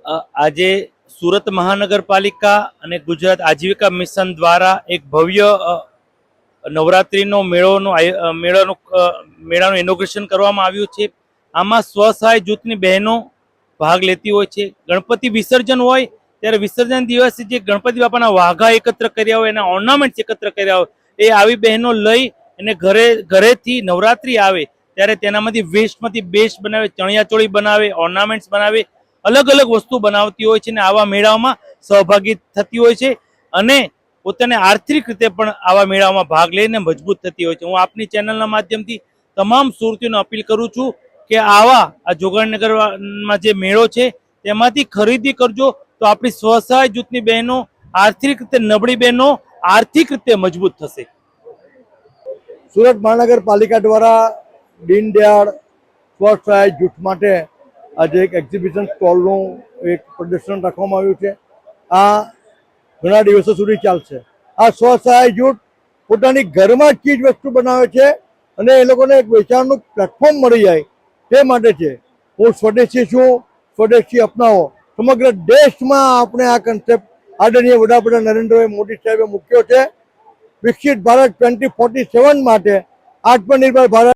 આજે સુરત મહાનગરપાલિકા અને ગુજરાત આજીવિકા મિશન દ્વારા એક ભવ્ય નવરાત્રિનો મેળાનું ઇનોગ્રેશન કરવામાં આવ્યું છે. આમાં સ્વસહાય જૂથની બહેનો ભાગ લેતી હોય છે. ગણપતિ વિસર્જન હોય ત્યારે વિસર્જન દિવસે જે ગણપતિ બાપાના વાઘા એકત્ર કર્યા હોય, એના ઓર્નામેન્ટ્સ એકત્ર કર્યા હોય, એ આવી બહેનો લઈ અને ઘરેથી નવરાત્રિ આવે ત્યારે તેનામાંથી વેસ્ટમાંથી બેસ્ટ બનાવે, ચણિયાચોળી બનાવે, ઓર્નામેન્ટ્સ બનાવે, અલગ અલગ વસ્તુ બનાવતી હોય છે અને આવા મેળાઓમાં સહભાગી થતી હોય છે અને પોતાને આર્થિક રીતે પણ આવા મેળાઓમાં ભાગ લઈને મજબૂત થતી હોય છે. હું આપની ચેનલના માધ્યમથી તમામ સુરતીઓને અપીલ કરું છું કે આ જોગાણનગરમાં જે મેળો છે તેમાંથી ખરીદી કરજો, તો આપણી સ્વસહાય જૂથની બહેનો, આર્થિક રીતે નબળી બહેનો આર્થિક રીતે મજબૂત થશે. સુરત મહાનગરપાલિકા દ્વારા દીનદયાળ સ્વસહાય જૂથ માટે આજે એક એક્ઝિબિશન સ્ટોલનું એક પ્રદર્શન રાખવામાં આવ્યું છે. આ ઘણા દિવસો સુધી ચાલશે. આ સ્વસહાય જૂથ પોતાની ઘરમાં જ ચીજ વસ્તુ બનાવે છે અને એ લોકોને એક વેચાણનું પ્લેટફોર્મ મળી જાય તે માટે છે. હું સ્વદેશી છું, સ્વદેશી અપનાવો. સમગ્ર દેશમાં આપણે આ કન્સેપ્ટ આદરણીય વડાપ્રધાન નરેન્દ્રભાઈ મોદી સાહેબે મૂક્યો છે. વિકસિત ભારત 2047 માટે આત્મનિર્ભર ભારત